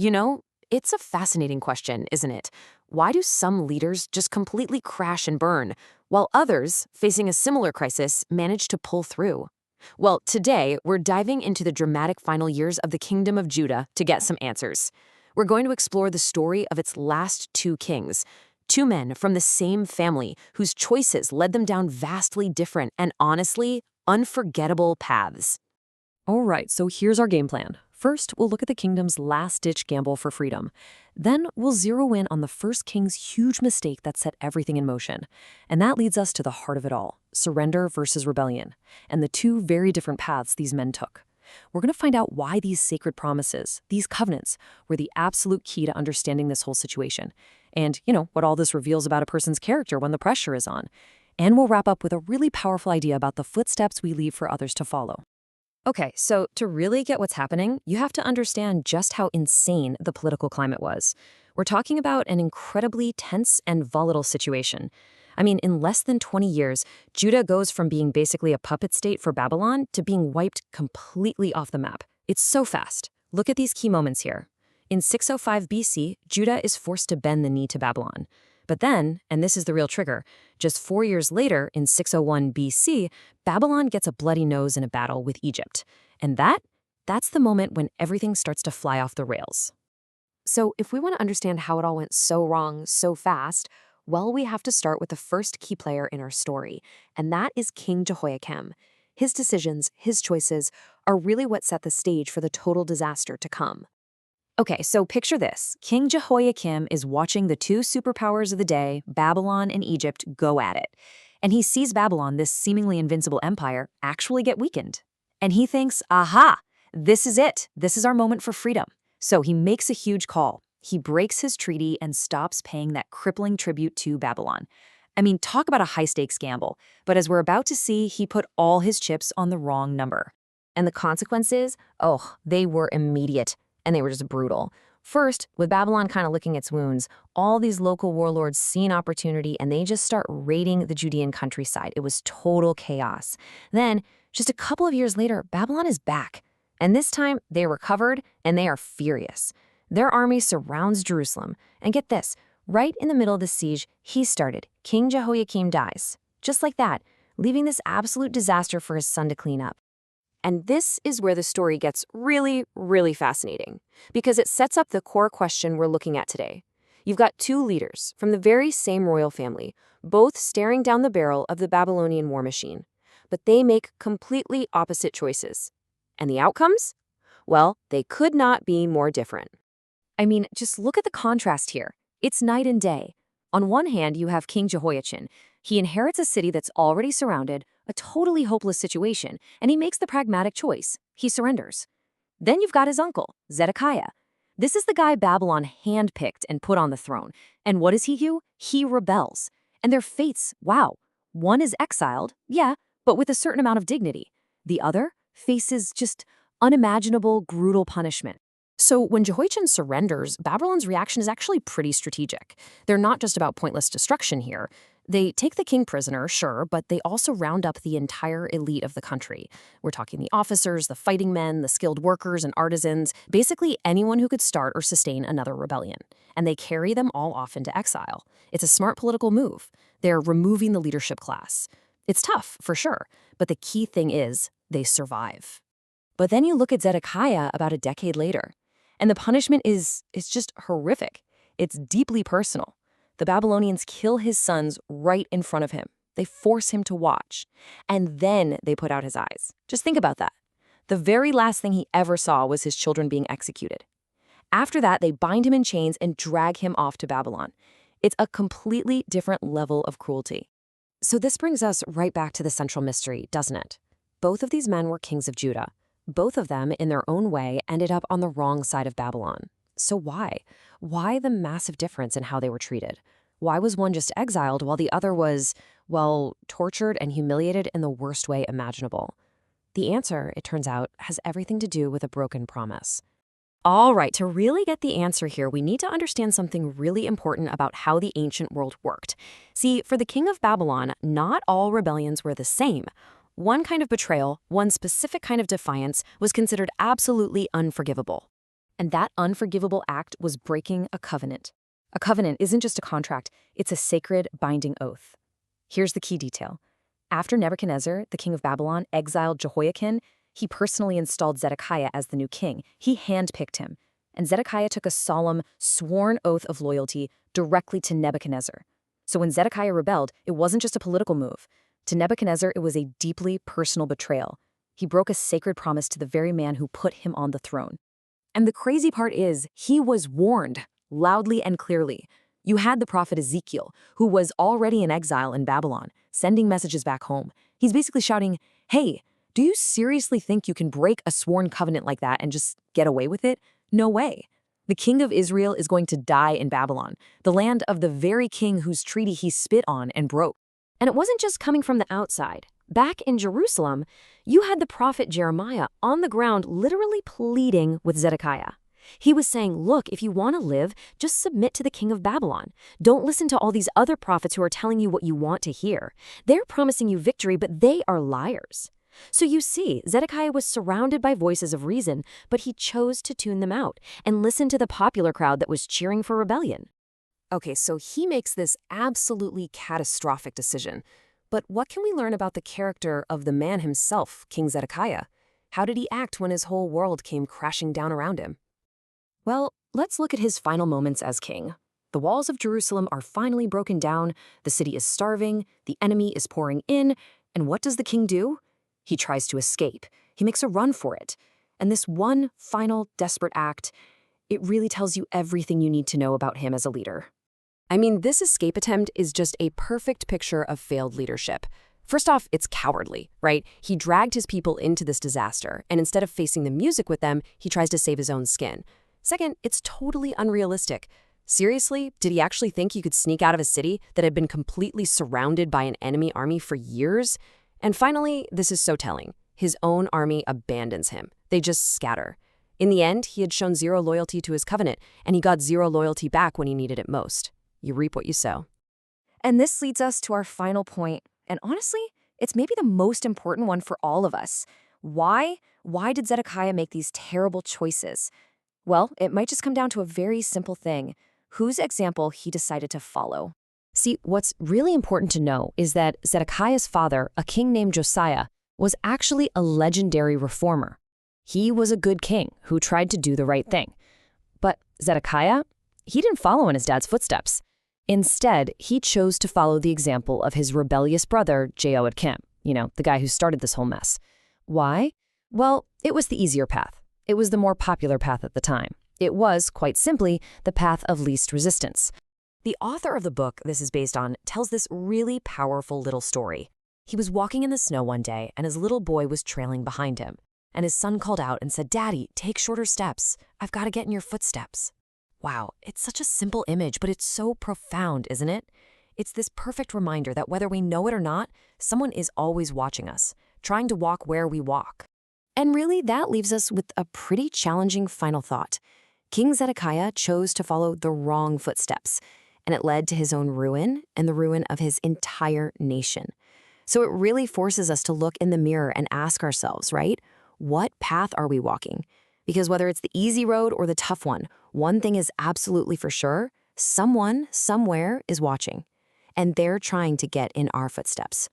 You know, it's a fascinating question, isn't it? Why do some leaders just completely crash and burn, while others, facing a similar crisis, manage to pull through? Well, today, we're diving into the dramatic final years of the Kingdom of Judah to get some answers. We're going to explore the story of its last two kings, two men from the same family whose choices led them down vastly different and honestly unforgettable paths. All right, so here's our game plan. First, we'll look at the kingdom's last-ditch gamble for freedom. Then, we'll zero in on the first king's huge mistake that set everything in motion. And that leads us to the heart of it all, surrender versus rebellion, and the two very different paths these men took. We're going to find out why these sacred promises, these covenants, were the absolute key to understanding this whole situation. And, what all this reveals about a person's character when the pressure is on. And we'll wrap up with a really powerful idea about the footsteps we leave for others to follow. Okay, so to really get what's happening, you have to understand just how insane the political climate was. We're talking about an incredibly tense and volatile situation. I mean, in less than 20 years, Judah goes from being basically a puppet state for Babylon to being wiped completely off the map. It's so fast. Look at these key moments here. In 605 BC, Judah is forced to bend the knee to Babylon. But then, and this is the real trigger, just 4 years later, in 601 BC, Babylon gets a bloody nose in a battle with Egypt. And that's the moment when everything starts to fly off the rails. So if we want to understand how it all went so wrong so fast, well, we have to start with the first key player in our story, and that is King Jehoiakim. His decisions, his choices, are really what set the stage for the total disaster to come. Okay, so picture this. King Jehoiakim is watching the two superpowers of the day, Babylon and Egypt, go at it. And he sees Babylon, this seemingly invincible empire, actually get weakened. And he thinks, aha, this is it. This is our moment for freedom. So he makes a huge call. He breaks his treaty and stops paying that crippling tribute to Babylon. I mean, talk about a high-stakes gamble. But as we're about to see, he put all his chips on the wrong number. And the consequences, they were immediate. And they were just brutal. First, with Babylon kind of licking its wounds, all these local warlords see an opportunity and they just start raiding the Judean countryside. It was total chaos. Then, just a couple of years later, Babylon is back. And this time, they recovered and they are furious. Their army surrounds Jerusalem. And get this, right in the middle of the siege, he started. King Jehoiakim dies. Just like that, leaving this absolute disaster for his son to clean up. And this is where the story gets really, really fascinating, because it sets up the core question we're looking at today. You've got two leaders from the very same royal family, both staring down the barrel of the Babylonian war machine, but they make completely opposite choices. And the outcomes? Well, they could not be more different. I mean, just look at the contrast here. It's night and day. On one hand, you have King Jehoiachin. He inherits a city that's already surrounded, a totally hopeless situation, and he makes the pragmatic choice. He surrenders. Then you've got his uncle, Zedekiah. This is the guy Babylon handpicked and put on the throne. And what does he do? He rebels. And their fates, wow. One is exiled, yeah, but with a certain amount of dignity. The other faces just unimaginable, brutal punishment. So when Jehoiachin surrenders, Babylon's reaction is actually pretty strategic. They're not just about pointless destruction here. They take the king prisoner, sure, but they also round up the entire elite of the country. We're talking the officers, the fighting men, the skilled workers and artisans, basically anyone who could start or sustain another rebellion. And they carry them all off into exile. It's a smart political move. They're removing the leadership class. It's tough, for sure, but the key thing is they survive. But then you look at Zedekiah about a decade later, and the punishment is just horrific. It's deeply personal. The Babylonians kill his sons right in front of him. They force him to watch. And then they put out his eyes. Just think about that. The very last thing he ever saw was his children being executed. After that, they bind him in chains and drag him off to Babylon. It's a completely different level of cruelty. So this brings us right back to the central mystery, doesn't it? Both of these men were kings of Judah. Both of them, in their own way, ended up on the wrong side of Babylon. So why? Why the massive difference in how they were treated? Why was one just exiled while the other was, well, tortured and humiliated in the worst way imaginable? The answer, it turns out, has everything to do with a broken promise. All right, to really get the answer here, we need to understand something really important about how the ancient world worked. See, for the king of Babylon, not all rebellions were the same. One kind of betrayal, one specific kind of defiance, was considered absolutely unforgivable. And that unforgivable act was breaking a covenant. A covenant isn't just a contract, it's a sacred, binding oath. Here's the key detail. After Nebuchadnezzar, the king of Babylon, exiled Jehoiakim, he personally installed Zedekiah as the new king. He handpicked him. And Zedekiah took a solemn, sworn oath of loyalty directly to Nebuchadnezzar. So when Zedekiah rebelled, it wasn't just a political move. To Nebuchadnezzar, it was a deeply personal betrayal. He broke a sacred promise to the very man who put him on the throne. And the crazy part is, he was warned, loudly and clearly. You had the prophet Ezekiel, who was already in exile in Babylon, sending messages back home. He's basically shouting, hey, do you seriously think you can break a sworn covenant like that and just get away with it? No way. The king of Israel is going to die in Babylon, the land of the very king whose treaty he spit on and broke. And it wasn't just coming from the outside. Back in Jerusalem, you had the prophet Jeremiah on the ground literally pleading with Zedekiah. He was saying, look, if you want to live, just submit to the king of Babylon. Don't listen to all these other prophets who are telling you what you want to hear. They're promising you victory, but they are liars. So you see, Zedekiah was surrounded by voices of reason, but he chose to tune them out and listen to the popular crowd that was cheering for rebellion. Okay, so he makes this absolutely catastrophic decision. But what can we learn about the character of the man himself, King Zedekiah? How did he act when his whole world came crashing down around him? Well, let's look at his final moments as king. The walls of Jerusalem are finally broken down, the city is starving, the enemy is pouring in, and what does the king do? He tries to escape. He makes a run for it. And this one final desperate act, it really tells you everything you need to know about him as a leader. I mean, this escape attempt is just a perfect picture of failed leadership. First off, it's cowardly, right? He dragged his people into this disaster, and instead of facing the music with them, he tries to save his own skin. Second, it's totally unrealistic. Seriously, did he actually think he could sneak out of a city that had been completely surrounded by an enemy army for years? And finally, this is so telling. His own army abandons him. They just scatter. In the end, he had shown zero loyalty to his covenant, and he got zero loyalty back when he needed it most. You reap what you sow. And this leads us to our final point. And honestly, it's maybe the most important one for all of us. Why? Why did Zedekiah make these terrible choices? Well, it might just come down to a very simple thing: whose example he decided to follow. See, what's really important to know is that Zedekiah's father, a king named Josiah, was actually a legendary reformer. He was a good king who tried to do the right thing. But Zedekiah, he didn't follow in his dad's footsteps. Instead, he chose to follow the example of his rebellious brother, Jehoiakim, the guy who started this whole mess. Why? Well, it was the easier path. It was the more popular path at the time. It was, quite simply, the path of least resistance. The author of the book this is based on tells this really powerful little story. He was walking in the snow one day, and his little boy was trailing behind him. And his son called out and said, "Daddy, take shorter steps. I've got to get in your footsteps." Wow, it's such a simple image, but it's so profound, isn't it? It's this perfect reminder that whether we know it or not, someone is always watching us, trying to walk where we walk. And really, that leaves us with a pretty challenging final thought. King Zedekiah chose to follow the wrong footsteps, and it led to his own ruin and the ruin of his entire nation. So it really forces us to look in the mirror and ask ourselves, right? What path are we walking? Because whether it's the easy road or the tough one thing is absolutely for sure: someone, somewhere is watching. And they're trying to get in our footsteps.